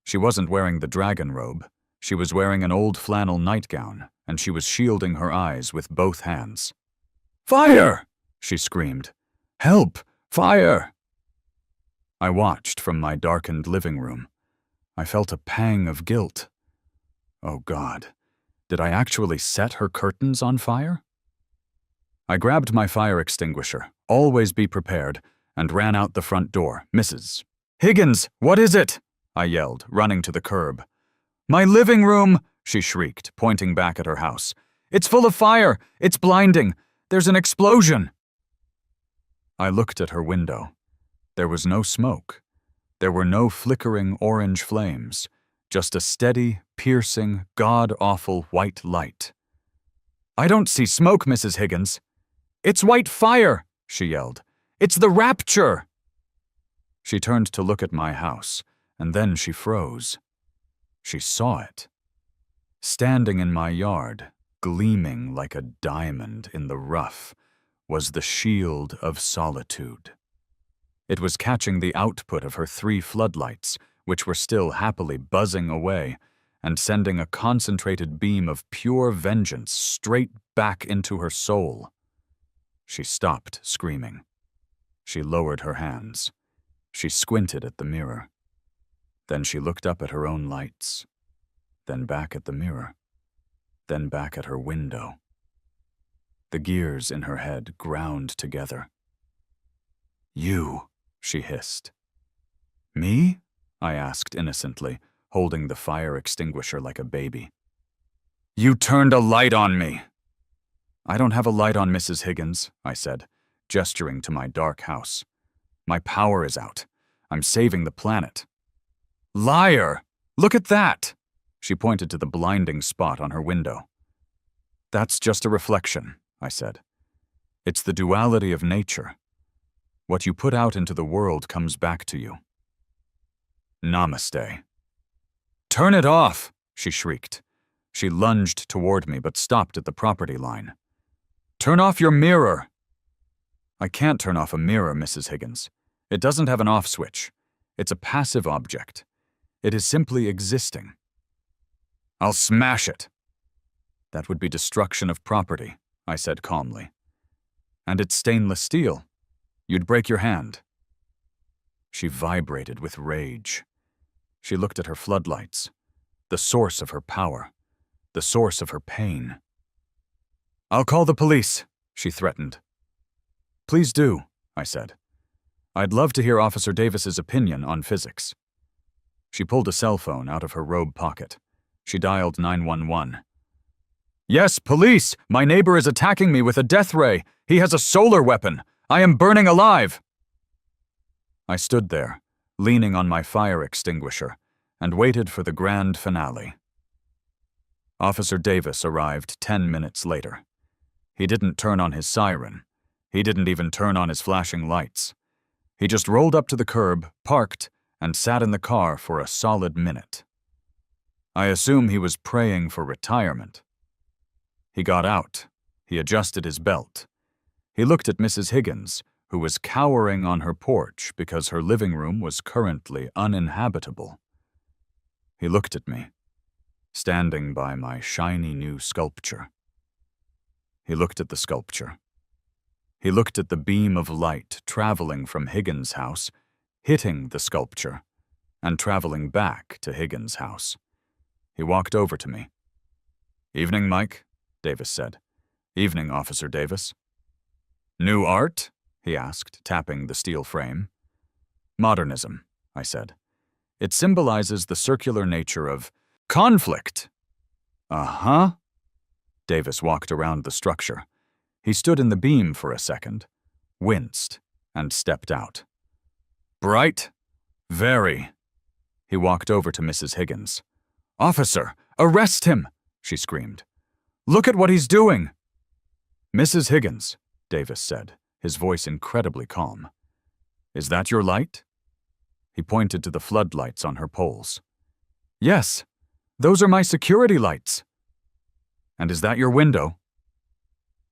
She wasn't wearing the dragon robe. She was wearing an old flannel nightgown, and she was shielding her eyes with both hands. "Fire!" she screamed. "Help! Fire!" I watched from my darkened living room. I felt a pang of guilt. Oh God, did I actually set her curtains on fire? I grabbed my fire extinguisher, always be prepared, and ran out the front door. "Mrs. Higgins, what is it?" I yelled, running to the curb. "My living room!" she shrieked, pointing back at her house. "It's full of fire! It's blinding! There's an explosion!" I looked at her window. There was no smoke. There were no flickering orange flames, just a steady, piercing, god-awful white light. "I don't see smoke, Mrs. Higgins." "It's white fire!" she yelled. "It's the rapture!" She turned to look at my house, and then she froze. She saw it. Standing in my yard, gleaming like a diamond in the rough, was the shield of solitude. It was catching the output of her 3 floodlights, which were still happily buzzing away, and sending a concentrated beam of pure vengeance straight back into her soul. She stopped screaming. She lowered her hands. She squinted at the mirror. Then she looked up at her own lights. Then back at the mirror. Then back at her window. The gears in her head ground together. "You," she hissed. "Me?" I asked innocently, holding the fire extinguisher like a baby. "You turned a light on me." "I don't have a light on Mrs. Higgins," I said, gesturing to my dark house. "My power is out. I'm saving the planet." "Liar! Look at that!" She pointed to the blinding spot on her window. "That's just a reflection," I said. "It's the duality of nature. What you put out into the world comes back to you." Namaste. "Turn it off!" she shrieked. She lunged toward me but stopped at the property line. "Turn off your mirror!" "I can't turn off a mirror, Mrs. Higgins. It doesn't have an off switch. It's a passive object. It is simply existing." "I'll smash it." "That would be destruction of property," I said calmly. "And it's stainless steel. You'd break your hand." She vibrated with rage. She looked at her floodlights, the source of her power, the source of her pain. "I'll call the police," she threatened. "Please do," I said. "I'd love to hear Officer Davis's opinion on physics." She pulled a cell phone out of her robe pocket. She dialed 911. "Yes, police! My neighbor is attacking me with a death ray. He has a solar weapon. I am burning alive." I stood there, leaning on my fire extinguisher, and waited for the grand finale. Officer Davis arrived 10 minutes later. He didn't turn on his siren. He didn't even turn on his flashing lights. He just rolled up to the curb, parked, and sat in the car for a solid minute. I assume he was praying for retirement. He got out. He adjusted his belt. He looked at Mrs. Higgins, who was cowering on her porch because her living room was currently uninhabitable. He looked at me, standing by my shiny new sculpture. He looked at the sculpture. He looked at the beam of light traveling from Higgins' house, hitting the sculpture, and traveling back to Higgins' house. He walked over to me. "Evening, Mike," Davis said. "Evening, Officer Davis." New art? He asked, tapping the steel frame. Modernism, I said. It symbolizes the circular nature of conflict. Uh-huh. Davis walked around the structure. He stood in the beam for a second, winced, and stepped out. Bright? Very. He walked over to Mrs. Higgins. Officer, arrest him! She screamed. Look at what he's doing! Mrs. Higgins, Davis said, his voice incredibly calm. Is that your light? He pointed to the floodlights on her poles. Yes, those are my security lights. And is that your window?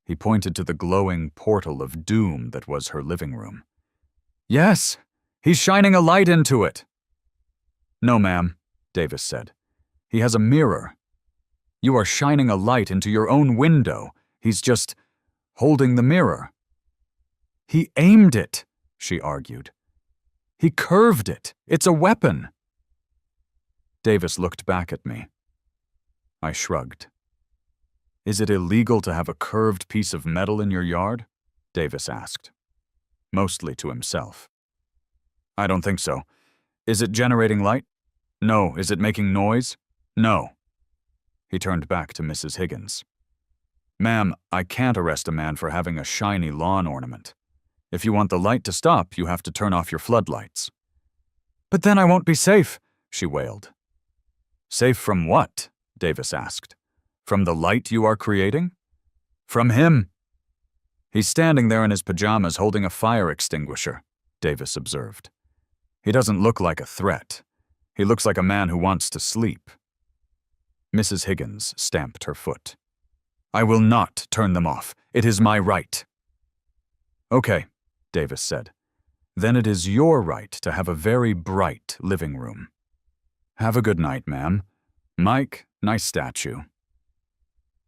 He pointed to the glowing portal of doom that was her living room. Yes, he's shining a light into it. No, ma'am, Davis said. He has a mirror. You are shining a light into your own window. He's just holding the mirror. He aimed it, she argued. He curved it. It's a weapon. Davis looked back at me. I shrugged. Is it illegal to have a curved piece of metal in your yard? Davis asked, mostly to himself. I don't think so. Is it generating light? No. Is it making noise? No. He turned back to Mrs. Higgins. Ma'am, I can't arrest a man for having a shiny lawn ornament. If you want the light to stop, you have to turn off your floodlights. But then I won't be safe, she wailed. Safe from what? Davis asked. From the light you are creating? From him. He's standing there in his pajamas holding a fire extinguisher, Davis observed. He doesn't look like a threat. He looks like a man who wants to sleep. Mrs. Higgins stamped her foot. I will not turn them off. It is my right. Okay, Davis said. Then it is your right to have a very bright living room. Have a good night, ma'am. Mike, nice statue.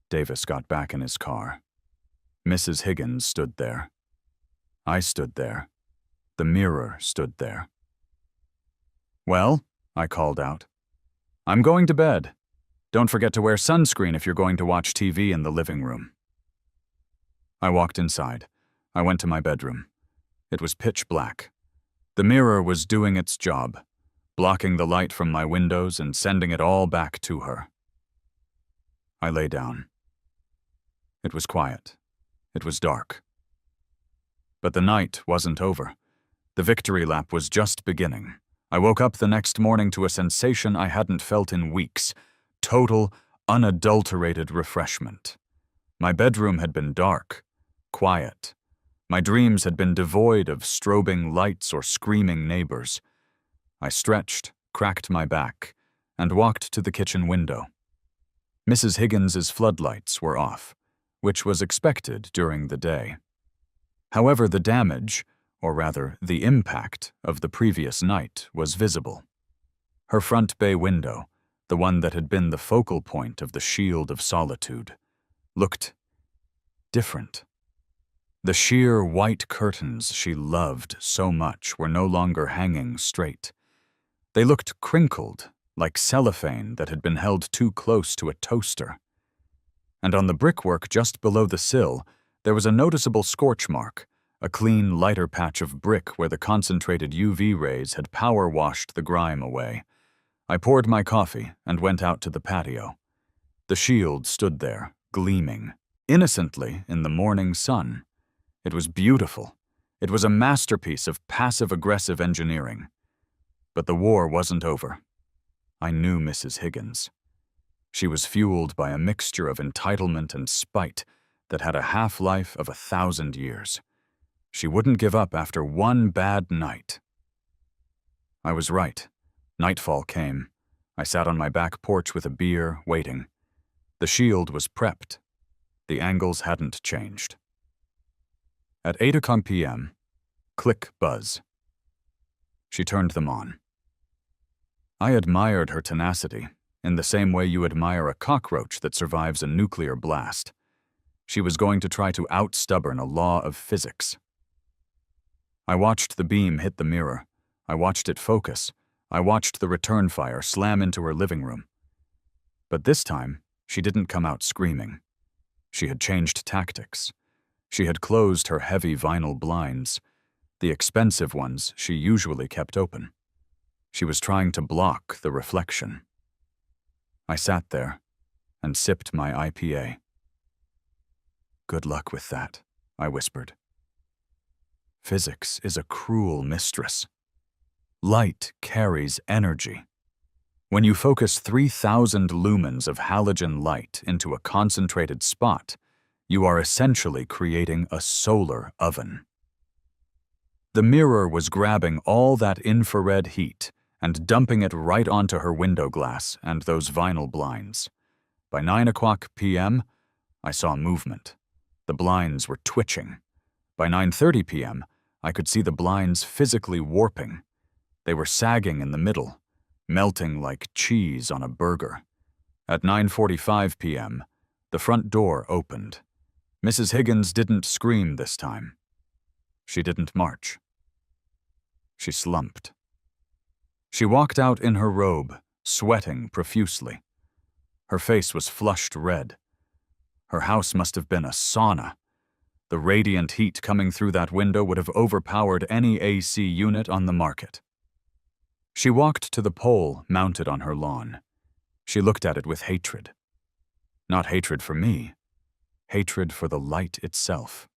Davis got back in his car. Mrs. Higgins stood there. I stood there. The mirror stood there. Well, I called out. I'm going to bed. Don't forget to wear sunscreen if you're going to watch TV in the living room. I walked inside. I went to my bedroom. It was pitch black. The mirror was doing its job, blocking the light from my windows and sending it all back to her. I lay down. It was quiet. It was dark. But the night wasn't over. The victory lap was just beginning. I woke up the next morning to a sensation I hadn't felt in weeks. Total, unadulterated refreshment. My bedroom had been dark, quiet. My dreams had been devoid of strobing lights or screaming neighbors. I stretched, cracked my back, and walked to the kitchen window. Mrs. Higgins's floodlights were off, which was expected during the day. However, the damage, or rather the impact, of the previous night was visible. Her front bay window, the one that had been the focal point of the shield of solitude, looked different. The sheer white curtains she loved so much were no longer hanging straight. They looked crinkled, like cellophane that had been held too close to a toaster. And on the brickwork just below the sill, there was a noticeable scorch mark, a clean, lighter patch of brick where the concentrated UV rays had power-washed the grime away. I poured my coffee and went out to the patio. The shield stood there, gleaming, innocently in the morning sun. It was beautiful. It was a masterpiece of passive-aggressive engineering. But the war wasn't over. I knew Mrs. Higgins. She was fueled by a mixture of entitlement and spite that had a half-life of 1,000 years. She wouldn't give up after one bad night. I was right. Nightfall came. I sat on my back porch with a beer, waiting. The shield was prepped. The angles hadn't changed. At 8:00 p.m., click buzz. She turned them on. I admired her tenacity, in the same way you admire a cockroach that survives a nuclear blast. She was going to try to out-stubborn a law of physics. I watched the beam hit the mirror. I watched it focus. I watched the return fire slam into her living room. But this time, she didn't come out screaming. She had changed tactics. She had closed her heavy vinyl blinds, the expensive ones she usually kept open. She was trying to block the reflection. I sat there and sipped my IPA. "Good luck with that," I whispered. Physics is a cruel mistress. Light carries energy. When you focus 3,000 lumens of halogen light into a concentrated spot, you are essentially creating a solar oven. The mirror was grabbing all that infrared heat and dumping it right onto her window glass and those vinyl blinds. By 9 p.m., I saw movement. The blinds were twitching. By 9:30 p.m., I could see the blinds physically warping. They were sagging in the middle, melting like cheese on a burger. At 9:45 p.m., the front door opened. Mrs. Higgins didn't scream this time. She didn't march. She slumped. She walked out in her robe, sweating profusely. Her face was flushed red. Her house must have been a sauna. The radiant heat coming through that window would have overpowered any AC unit on the market. She walked to the pole mounted on her lawn. She looked at it with hatred. Not hatred for me, hatred for the light itself.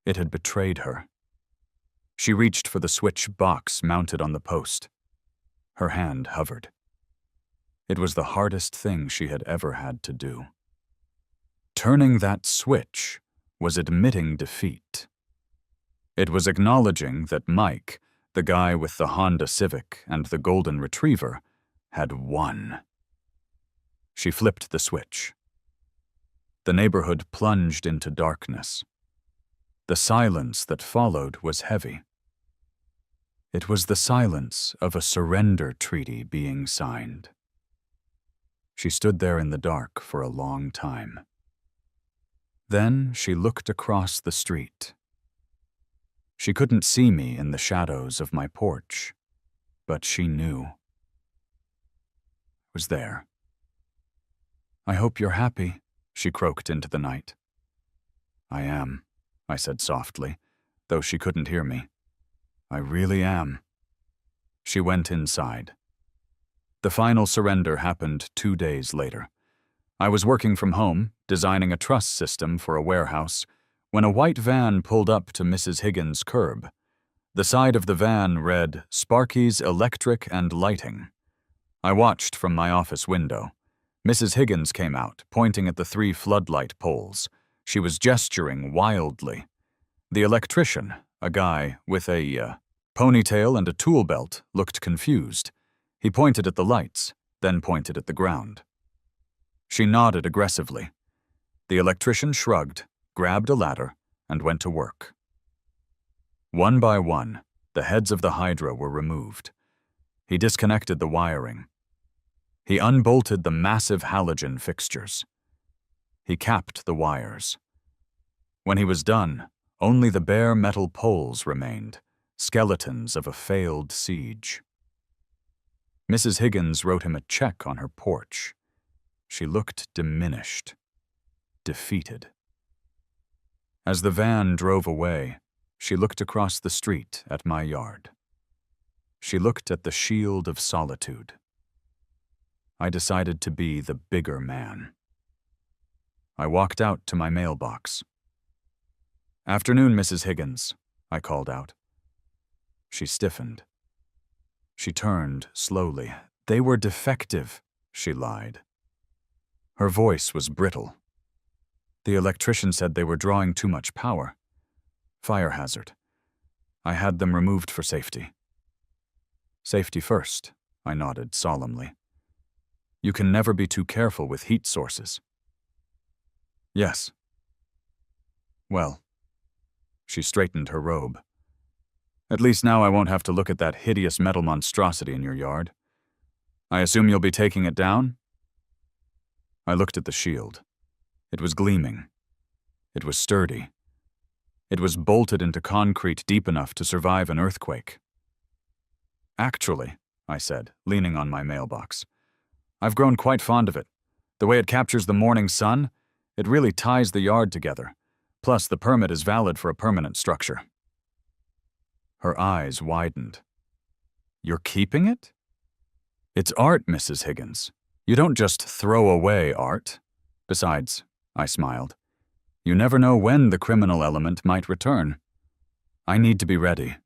It had betrayed her. She reached for the switch box mounted on the post. Her hand hovered. It was the hardest thing she had ever had to do. Turning that switch was admitting defeat. It was acknowledging that Mike, the guy with the Honda Civic and the Golden Retriever, had won. She flipped the switch. The neighborhood plunged into darkness. The silence that followed was heavy. It was the silence of a surrender treaty being signed. She stood there in the dark for a long time. Then she looked across the street. She couldn't see me in the shadows of my porch, but she knew. I was there. "I hope you're happy," she croaked into the night. "I am," I said softly, though she couldn't hear me. "I really am." She went inside. The final surrender happened 2 days later. I was working from home, designing a truss system for a warehouse, when a white van pulled up to Mrs. Higgins' curb. The side of the van read, "Sparky's Electric and Lighting." I watched from my office window. Mrs. Higgins came out, pointing at the 3 floodlight poles. She was gesturing wildly. The electrician, a guy with a ponytail and a tool belt, looked confused. He pointed at the lights, then pointed at the ground. She nodded aggressively. The electrician shrugged, grabbed a ladder, and went to work. One by one, the heads of the hydra were removed. He disconnected the wiring. He unbolted the massive halogen fixtures. He capped the wires. When he was done, only the bare metal poles remained, skeletons of a failed siege. Mrs. Higgins wrote him a check on her porch. She looked diminished, defeated. As the van drove away, she looked across the street at my yard. She looked at the shield of solitude. I decided to be the bigger man. I walked out to my mailbox. "Afternoon, Mrs. Higgins," I called out. She stiffened. She turned slowly. "They were defective," she lied. Her voice was brittle. "The electrician said they were drawing too much power. Fire hazard. I had them removed for safety." "Safety first," I nodded solemnly. "You can never be too careful with heat sources." "Yes." "Well," she straightened her robe. "At least now I won't have to look at that hideous metal monstrosity in your yard. I assume you'll be taking it down?" I looked at the shield. It was gleaming. It was sturdy. It was bolted into concrete deep enough to survive an earthquake. "Actually," I said, leaning on my mailbox, "I've grown quite fond of it. The way it captures the morning sun, it really ties the yard together. Plus, the permit is valid for a permanent structure. Her eyes widened. You're keeping it? It's art, Mrs. Higgins. You don't just throw away art. Besides, I smiled, you never know when the criminal element might return. I need to be ready.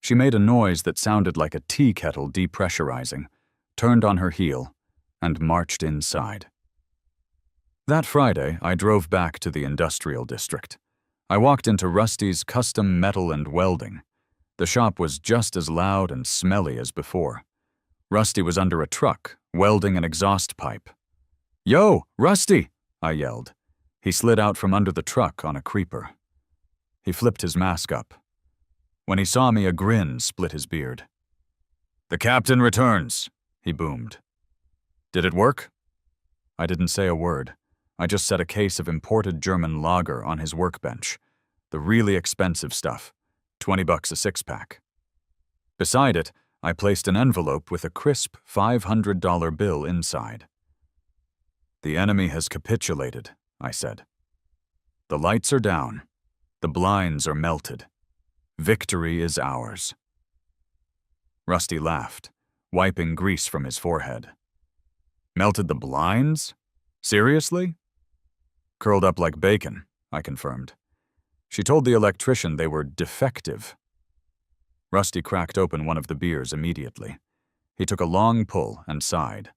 She made a noise that sounded like a tea kettle depressurizing, turned on her heel, and marched inside. That Friday, I drove back to the industrial district. I walked into Rusty's Custom Metal and Welding. The shop was just as loud and smelly as before. Rusty was under a truck, welding an exhaust pipe. "Yo, Rusty!" I yelled. He slid out from under the truck on a creeper. He flipped his mask up. When he saw me, a grin split his beard. "The captain returns," he boomed. "Did it work?" I didn't say a word. I just set a case of imported German lager on his workbench. The really expensive stuff, $20 a six-pack. Beside it, I placed an envelope with a crisp $500 bill inside. "The enemy has capitulated," I said. "The lights are down. The blinds are melted. Victory is ours." Rusty laughed, wiping grease from his forehead. "Melted the blinds? Seriously?" "Curled up like bacon," I confirmed. "She told the electrician they were defective." Rusty cracked open one of the beers immediately. He took a long pull and sighed.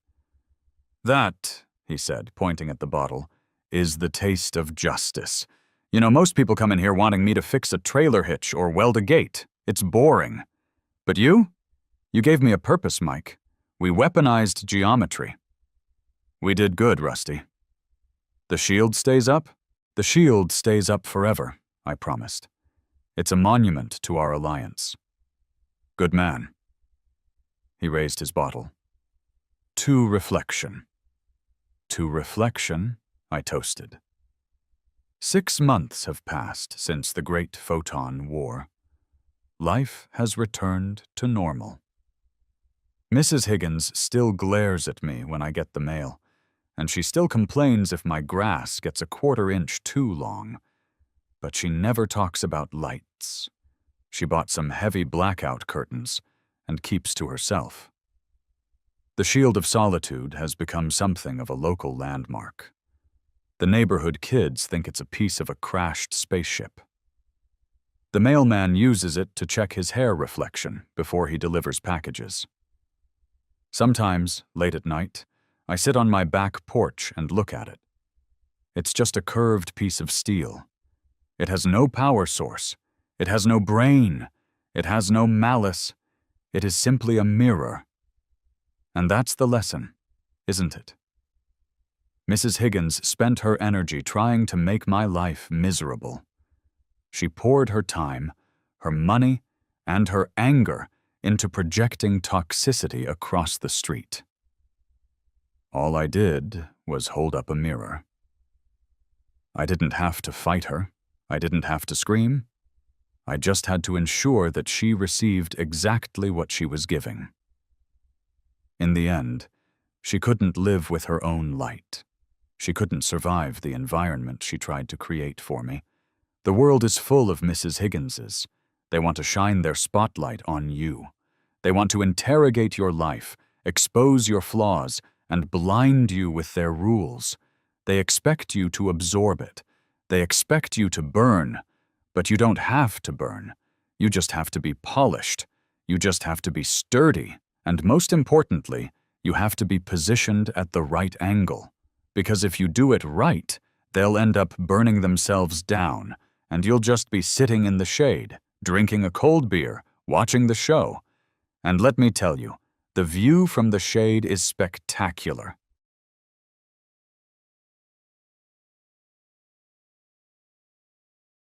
"That," he said, pointing at the bottle, "is the taste of justice. You know, most people come in here wanting me to fix a trailer hitch or weld a gate. It's boring. But you? You gave me a purpose, Mike. We weaponized geometry." "We did good, Rusty." "The shield stays up?" "The shield stays up forever," I promised. "It's a monument to our alliance." "Good man." He raised his bottle. "To reflection." "To reflection," I toasted. 6 months have passed since the Great Photon War. Life has returned to normal. Mrs. Higgins still glares at me when I get the mail, and she still complains if my grass gets a 1/4 inch too long. But she never talks about lights. She bought some heavy blackout curtains and keeps to herself. The Shield of Solitude has become something of a local landmark. The neighborhood kids think it's a piece of a crashed spaceship. The mailman uses it to check his hair reflection before he delivers packages. Sometimes, late at night, I sit on my back porch and look at it. It's just a curved piece of steel. It has no power source. It has no brain. It has no malice. It is simply a mirror. And that's the lesson, isn't it? Mrs. Higgins spent her energy trying to make my life miserable. She poured her time, her money, and her anger into projecting toxicity across the street. All I did was hold up a mirror. I didn't have to fight her. I didn't have to scream. I just had to ensure that she received exactly what she was giving. In the end, she couldn't live with her own light. She couldn't survive the environment she tried to create for me. The world is full of Mrs. Higginses. They want to shine their spotlight on you. They want to interrogate your life, expose your flaws, and blind you with their rules. They expect you to absorb it. They expect you to burn. But you don't have to burn. You just have to be polished. You just have to be sturdy. And most importantly, you have to be positioned at the right angle. Because if you do it right, they'll end up burning themselves down, and you'll just be sitting in the shade, drinking a cold beer, watching the show. And let me tell you, the view from the shade is spectacular.